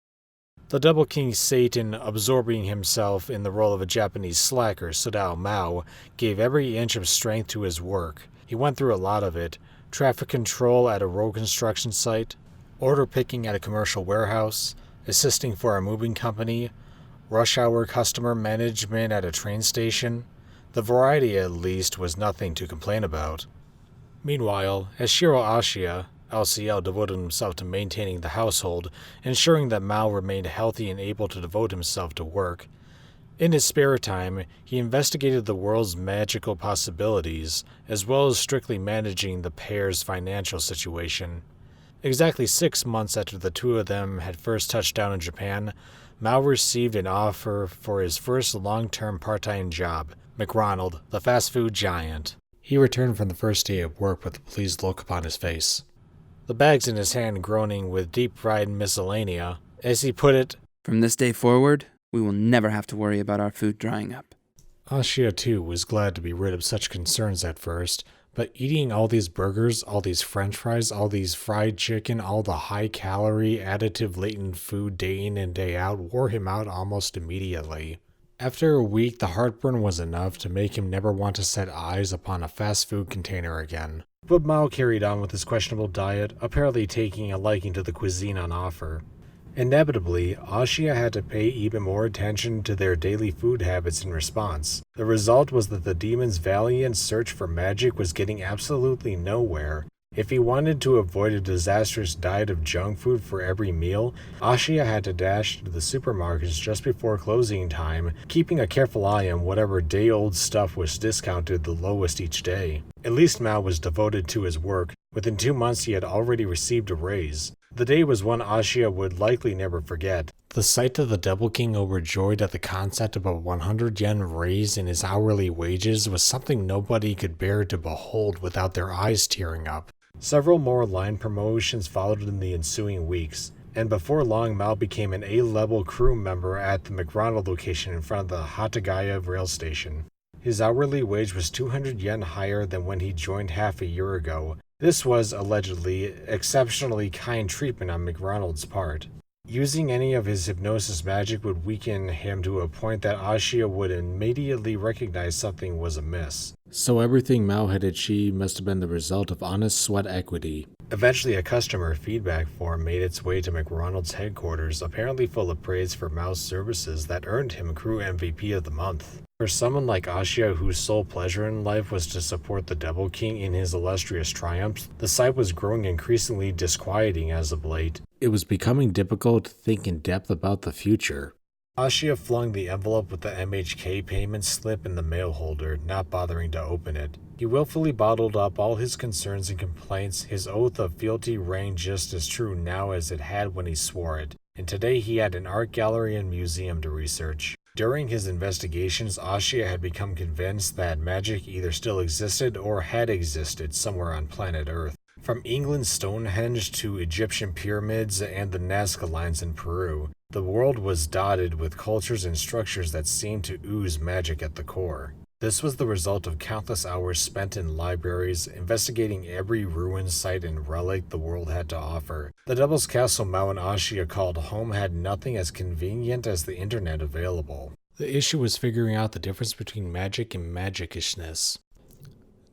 The Double King Satan, absorbing himself in the role of a Japanese slacker, Sadao Maou, gave every inch of strength to his work. He went through a lot of it: traffic control at a road construction site, order picking at a commercial warehouse, assisting for a moving company, rush hour customer management at a train station. The variety, at least, was nothing to complain about. Meanwhile, as Shirou Ashiya, LCL devoted himself to maintaining the household, ensuring that Maou remained healthy and able to devote himself to work. In his spare time, he investigated the world's magical possibilities, as well as strictly managing the pair's financial situation. Exactly 6 months after the two of them had first touched down in Japan, Maou received an offer for his first long-term part-time job, McDonald's, the fast food giant. He returned from the first day of work with a pleased look upon his face, the bags in his hand groaning with deep-fried miscellanea. As he put it, "From this day forward, we will never have to worry about our food drying up." Ashiya, too, was glad to be rid of such concerns at first, but eating all these burgers, all these french fries, all these fried chicken, all the high-calorie, additive-laden food day in and day out wore him out almost immediately. After a week, the heartburn was enough to make him never want to set eyes upon a fast food container again. But Maou carried on with his questionable diet, apparently taking a liking to the cuisine on offer. Inevitably, Ashiya had to pay even more attention to their daily food habits in response. The result was that the demon's valiant search for magic was getting absolutely nowhere. If he wanted to avoid a disastrous diet of junk food for every meal, Ashiya had to dash to the supermarkets just before closing time, keeping a careful eye on whatever day-old stuff was discounted the lowest each day. At least Maou was devoted to his work. Within 2 months he had already received a raise. The day was one Ashiya would likely never forget. The sight of the Double King overjoyed at the concept of a 100 yen raise in his hourly wages was something nobody could bear to behold without their eyes tearing up. Several more line promotions followed in the ensuing weeks, and before long Maou became an A-level crew member at the McDonald location in front of the Hatagaya rail station. His hourly wage was 200 yen higher than when he joined half a year ago. This was, allegedly, exceptionally kind treatment on McDonald's part. Using any of his hypnosis magic would weaken him to a point that Ashiya would immediately recognize something was amiss. So everything Maou had achieved must have been the result of honest sweat equity. Eventually, a customer feedback form made its way to McDonald's headquarters, apparently full of praise for Mao's services that earned him Crew MVP of the Month. For someone like Ashiya, whose sole pleasure in life was to support the Double King in his illustrious triumphs, the sight was growing increasingly disquieting as of late. It was becoming difficult to think in depth about the future. Ashiya flung the envelope with the MHK payment slip in the mail holder, not bothering to open it. He willfully bottled up all his concerns and complaints. His oath of fealty rang just as true now as it had when he swore it, and today he had an art gallery and museum to research. During his investigations, Ashiya had become convinced that magic either still existed or had existed somewhere on planet Earth. From England's Stonehenge to Egyptian pyramids and the Nazca lines in Peru, the world was dotted with cultures and structures that seemed to ooze magic at the core. This was the result of countless hours spent in libraries, investigating every ruin site and relic the world had to offer. The Devil's Castle Maou and Ashiya called home had nothing as convenient as the internet available. The issue was figuring out the difference between magic and magicishness.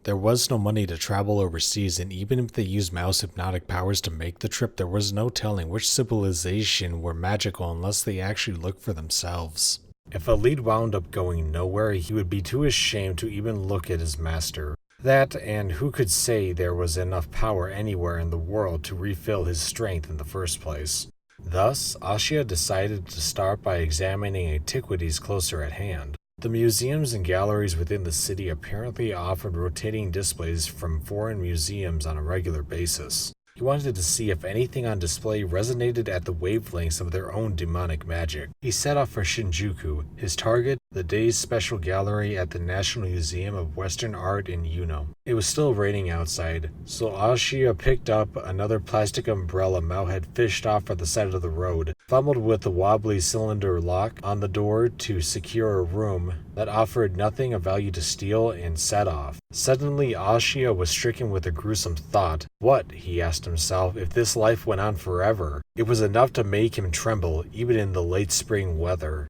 There was no money to travel overseas, and even if they used Mao's hypnotic powers to make the trip, there was no telling which civilization were magical unless they actually looked for themselves. If a lead wound up going nowhere, he would be too ashamed to even look at his master. That, and who could say there was enough power anywhere in the world to refill his strength in the first place? Thus, Ashiya decided to start by examining antiquities closer at hand. The museums and galleries within the city apparently offered rotating displays from foreign museums on a regular basis. He wanted to see if anything on display resonated at the wavelengths of their own demonic magic. He set off for Shinjuku, his target, the day's special gallery at the National Museum of Western Art in Uno. It was still raining outside, so Ashiya picked up another plastic umbrella Maou had fished off at the side of the road, fumbled with the wobbly cylinder lock on the door to secure a room, that offered nothing of value to steal and set off. Suddenly, Ashiya was stricken with a gruesome thought. What, he asked himself, if this life went on forever? It was enough to make him tremble, even in the late spring weather.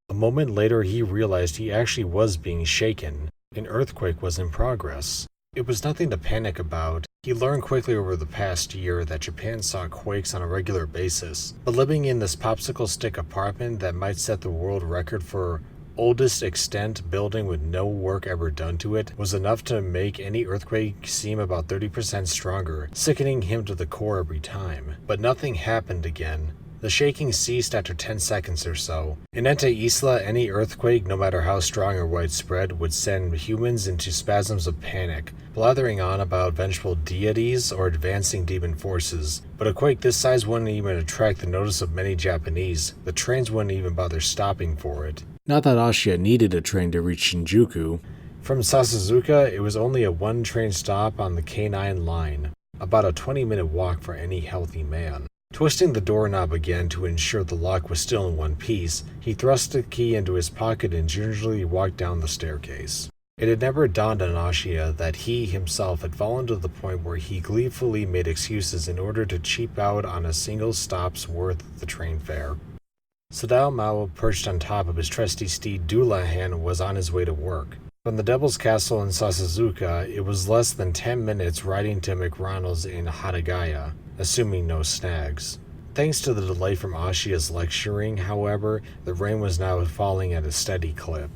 A moment later, he realized he actually was being shaken. An earthquake was in progress. It was nothing to panic about. He learned quickly over the past year that Japan saw quakes on a regular basis, but living in this popsicle stick apartment that might set the world record for oldest extant building with no work ever done to it was enough to make any earthquake seem about 30% stronger, sickening him to the core every time. But nothing happened again. The shaking ceased after 10 seconds or so. In Ente Isla, any earthquake, no matter how strong or widespread, would send humans into spasms of panic, blathering on about vengeful deities or advancing demon forces. But a quake this size wouldn't even attract the notice of many Japanese. The trains wouldn't even bother stopping for it. Not that Ashiya needed a train to reach Shinjuku. From Sasazuka, it was only a one-train stop on the K9 line, about a 20-minute walk for any healthy man. Twisting the doorknob again to ensure the lock was still in one piece, he thrust the key into his pocket and gingerly walked down the staircase. It had never dawned on Ashiya that he himself had fallen to the point where he gleefully made excuses in order to cheap out on a single stop's worth of the train fare. Sadao Maou, perched on top of his trusty steed Dullahan, was on his way to work. From the Devil's Castle in Sasazuka, it was less than 10 minutes riding to McRonald's in Hatagaya, assuming no snags. Thanks to the delay from Ashiya's lecturing, however, the rain was now falling at a steady clip.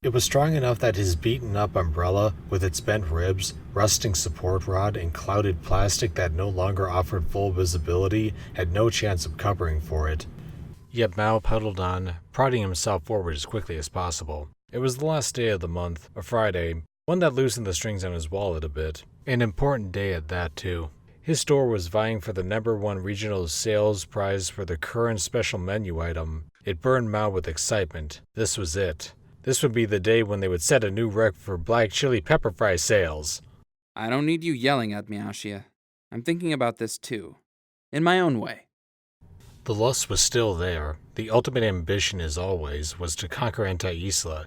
It was strong enough that his beaten-up umbrella, with its bent ribs, rusting support rod, and clouded plastic that no longer offered full visibility, had no chance of covering for it. Yet Maou pedaled on, prodding himself forward as quickly as possible. It was the last day of the month, a Friday, one that loosened the strings on his wallet a bit. An important day at that, too. His store was vying for the #1 regional sales prize for the current special menu item. It burned Maou with excitement. This was it. This would be the day when they would set a new record for black chili pepper fry sales. I don't need you yelling at me, Ashiya. I'm thinking about this too. In my own way. The lust was still there. The ultimate ambition, as always, was to conquer Ente Isla.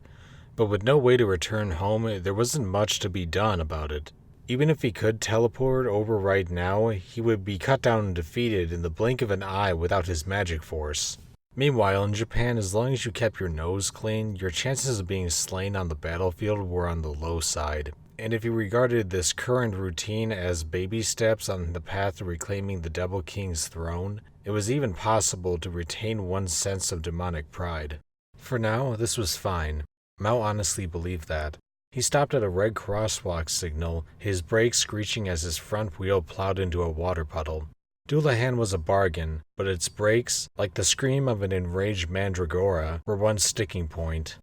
But with no way to return home, there wasn't much to be done about it. Even if he could teleport over right now, he would be cut down and defeated in the blink of an eye without his magic force. Meanwhile, in Japan, as long as you kept your nose clean, your chances of being slain on the battlefield were on the low side. And if you regarded this current routine as baby steps on the path to reclaiming the Devil King's throne, it was even possible to retain one's sense of demonic pride. For now, this was fine. Maou honestly believed that. He stopped at a red crosswalk signal, his brakes screeching as his front wheel plowed into a water puddle. Dullahan was a bargain, but its brakes, like the scream of an enraged mandragora, were one sticking point.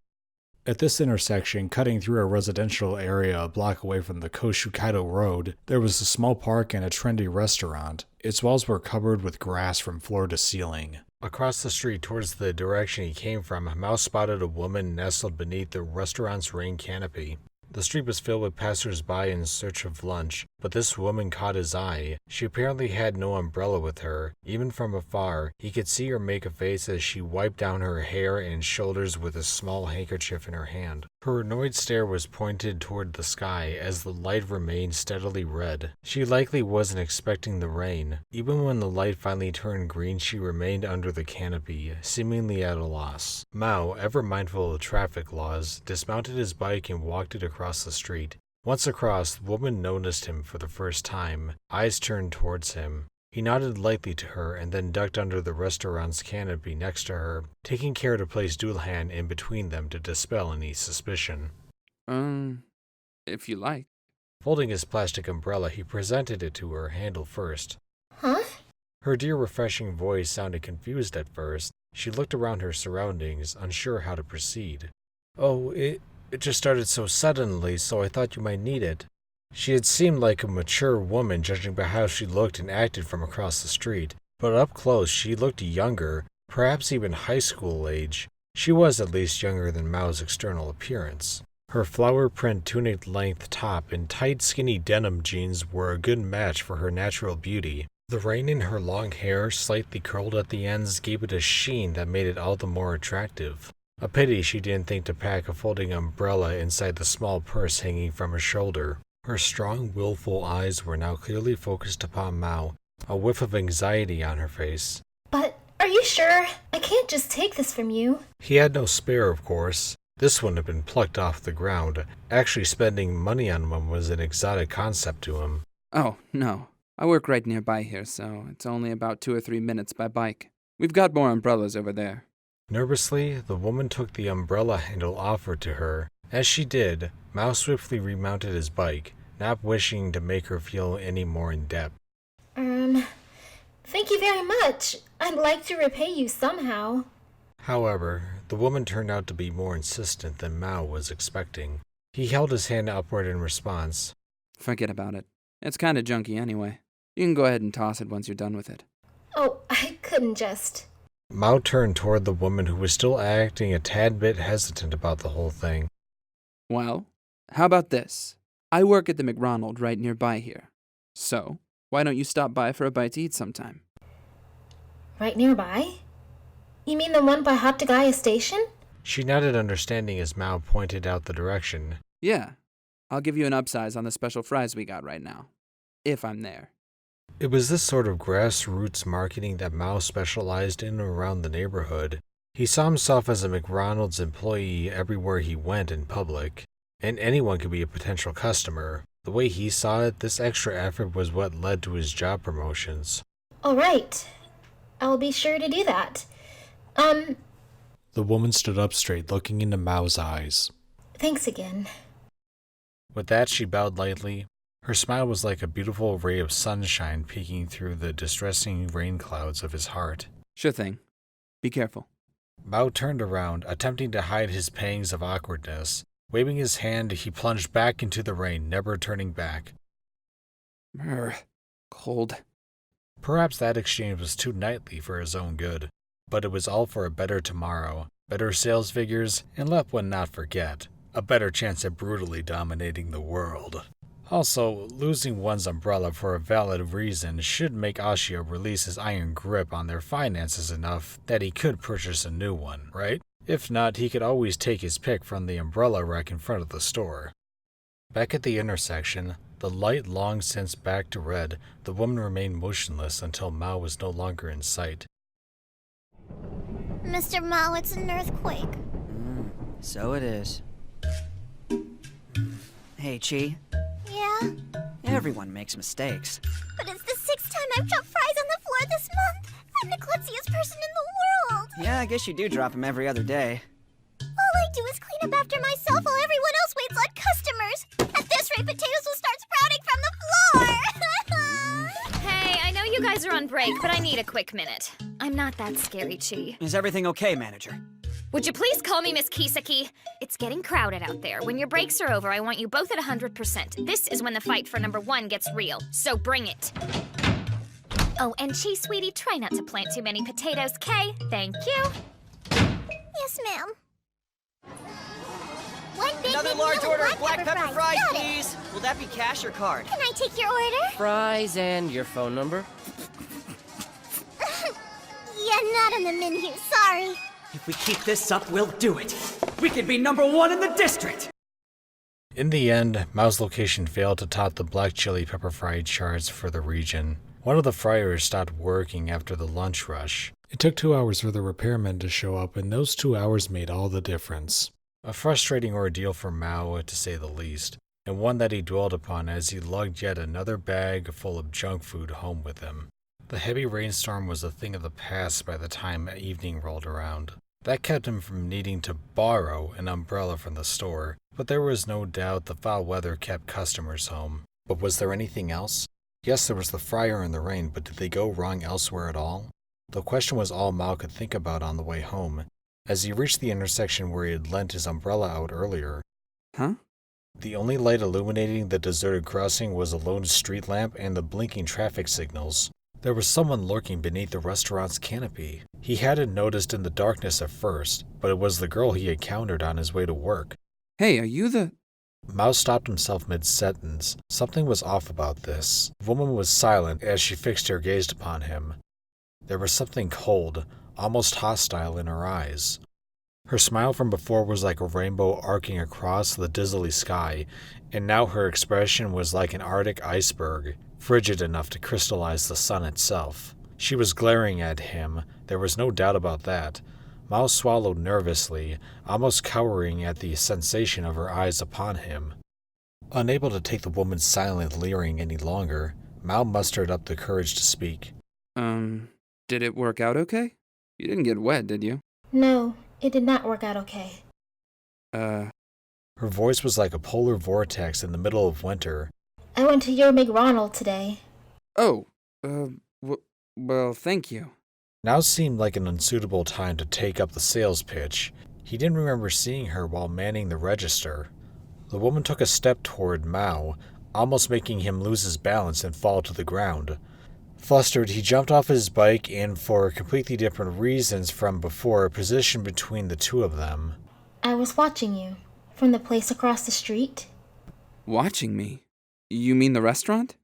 At this intersection, cutting through a residential area a block away from the Koshukaido Road, there was a small park and a trendy restaurant. Its walls were covered with grass from floor to ceiling. Across the street towards the direction he came from, Maou spotted a woman nestled beneath the restaurant's rain canopy. The street was filled with passers-by in search of lunch, but this woman caught his eye. She apparently had no umbrella with her. Even from afar, he could see her make a face as she wiped down her hair and shoulders with a small handkerchief in her hand. Her annoyed stare was pointed toward the sky as the light remained steadily red. She likely wasn't expecting the rain. Even when the light finally turned green, she remained under the canopy, seemingly at a loss. Maou, ever mindful of traffic laws, dismounted his bike and walked it across the street. Once across, the woman noticed him for the first time, eyes turned towards him. He nodded lightly to her and then ducked under the restaurant's canopy next to her, taking care to place Dullahan in between them to dispel any suspicion. If you like. Folding his plastic umbrella, he presented it to her, handle first. Huh? Her dear, refreshing voice sounded confused at first. She looked around her surroundings, unsure how to proceed. Oh, it just started so suddenly, so I thought you might need it. She had seemed like a mature woman judging by how she looked and acted from across the street, but up close she looked younger, perhaps even high school age. She was at least younger than Mao's external appearance. Her flower print tunic-length top and tight skinny denim jeans were a good match for her natural beauty. The rain in her long hair, slightly curled at the ends, gave it a sheen that made it all the more attractive. A pity she didn't think to pack a folding umbrella inside the small purse hanging from her shoulder. Her strong, willful eyes were now clearly focused upon Maou, a whiff of anxiety on her face. But are you sure? I can't just take this from you. He had no spare, of course. This one had been plucked off the ground. Actually spending money on one was an exotic concept to him. Oh, no. I work right nearby here, so it's only about 2 or 3 minutes by bike. We've got more umbrellas over there. Nervously, the woman took the umbrella handle offered to her. As she did, Maou swiftly remounted his bike, not wishing to make her feel any more in debt. Thank you very much. I'd like to repay you somehow. However, the woman turned out to be more insistent than Maou was expecting. He held his hand upward in response. Forget about it. It's kinda junky anyway. You can go ahead and toss it once you're done with it. Oh, I couldn't just... Maou turned toward the woman who was still acting a tad bit hesitant about the whole thing. Well, how about this? I work at the McRonald right nearby here. So, why don't you stop by for a bite to eat sometime? Right nearby? You mean the one by Hattagaya Station? She nodded understanding as Maou pointed out the direction. Yeah. I'll give you an upsize on the special fries we got right now. If I'm there. It was this sort of grassroots marketing that Maou specialized in around the neighborhood. He saw himself as a McDonald's employee everywhere he went in public, and anyone could be a potential customer. The way he saw it, this extra effort was what led to his job promotions. All right. I'll be sure to do that. The woman stood up straight, looking into Mao's eyes. Thanks again. With that, she bowed lightly. Her smile was like a beautiful ray of sunshine peeking through the distressing rain clouds of his heart. Sure thing. Be careful. Maou turned around, attempting to hide his pangs of awkwardness. Waving his hand, he plunged back into the rain, never turning back. Cold. Perhaps that exchange was too knightly for his own good, but it was all for a better tomorrow, better sales figures, and let one not forget, a better chance at brutally dominating the world. Also, losing one's umbrella for a valid reason should make Ashiya release his iron grip on their finances enough that he could purchase a new one, right? If not, he could always take his pick from the umbrella rack in front of the store. Back at the intersection, the light long since back to red, the woman remained motionless until Maou was no longer in sight. Mr. Maou, it's an earthquake. So it is. Hey, Chi. Yeah? Everyone makes mistakes. But it's the 6th time I've dropped fries on the floor this month. I'm the klutziest person in the world. Yeah, I guess you do drop them every other day. All I do is clean up after myself while everyone else waits on customers. At this rate, potatoes will start sprouting from the floor. Hey, I know you guys are on break, but I need a quick minute. I'm not that scary, Chi. Is everything okay, manager? Would you please call me Miss Kisaki? It's getting crowded out there. When your breaks are over, I want you both at 100%. This is when the fight for number 1 gets real, so bring it. Oh, and Chi, sweetie, try not to plant too many potatoes, Kay? Thank you. Yes, ma'am. One big Another big large meal order with of black pepper fries, Got it. please. Will that be cash or card? Can I take your order? Fries and your phone number? Yeah, not on the menu, sorry. If we keep this up, we'll do it. We could be number 1 in the district. In the end, Mao's location failed to top the black chili pepper fry charts for the region. One of the fryers stopped working after the lunch rush. It took 2 hours for the repairmen to show up, and those 2 hours made all the difference. A frustrating ordeal for Maou, to say the least, and one that he dwelled upon as he lugged yet another bag full of junk food home with him. The heavy rainstorm was a thing of the past by the time evening rolled around. That kept him from needing to borrow an umbrella from the store, but there was no doubt the foul weather kept customers home. But was there anything else? Yes, there was the fryer and the rain, but did they go wrong elsewhere at all? The question was all Maou could think about on the way home. As he reached the intersection where he had lent his umbrella out earlier, the only light illuminating the deserted crossing was a lone street lamp and the blinking traffic signals. There was someone lurking beneath the restaurant's canopy. He hadn't noticed in the darkness at first, but it was the girl he encountered on his way to work. Hey, are you the... Maou stopped himself mid-sentence. Something was off about this. The woman was silent as she fixed her gaze upon him. There was something cold, almost hostile in her eyes. Her smile from before was like a rainbow arcing across the dizzily sky, and now her expression was like an Arctic iceberg, frigid enough to crystallize the sun itself. She was glaring at him, there was no doubt about that. Maou swallowed nervously, almost cowering at the sensation of her eyes upon him. Unable to take the woman's silent leering any longer, Maou mustered up the courage to speak. Did it work out okay? You didn't get wet, did you? No, it did not work out okay. Her voice was like a polar vortex in the middle of winter. I went to your McRonald today. Oh, well, thank you. Now seemed like an unsuitable time to take up the sales pitch. He didn't remember seeing her while manning the register. The woman took a step toward Maou, almost making him lose his balance and fall to the ground. Flustered, he jumped off his bike and, for completely different reasons from before, positioned between the two of them. I was watching you. From the place across the street. Watching me? You mean the restaurant?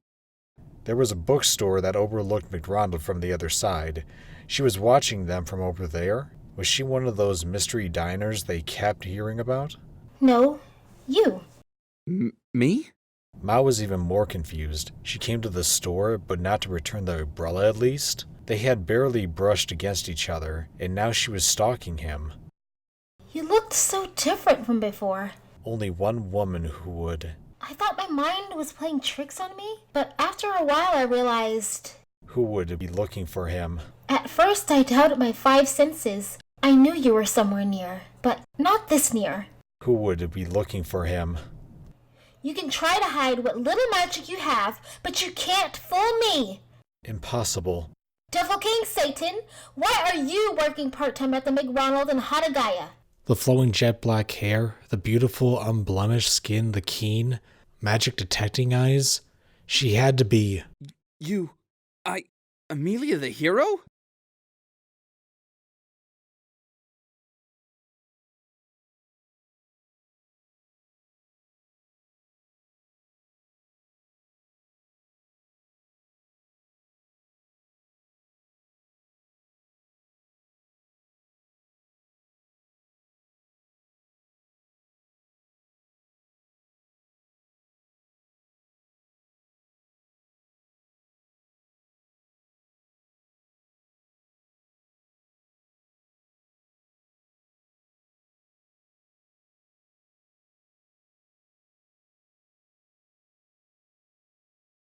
There was a bookstore that overlooked McDonald from the other side. She was watching them from over there? Was she one of those mystery diners they kept hearing about? No, you. Me? Maou was even more confused. She came to the store, but not to return the umbrella at least. They had barely brushed against each other, and now she was stalking him. You looked so different from before. Only one woman who would... I thought my mind was playing tricks on me, but after a while I realized... Who would be looking for him? At first I doubted my 5 senses. I knew you were somewhere near, but not this near. Who would be looking for him? You can try to hide what little magic you have, but you can't fool me. Impossible. Devil King Satan, why are you working part-time at the McRonald in Hatagaya? The flowing jet black hair, the beautiful unblemished skin, the keen, magic detecting eyes. She had to be... Amelia the hero?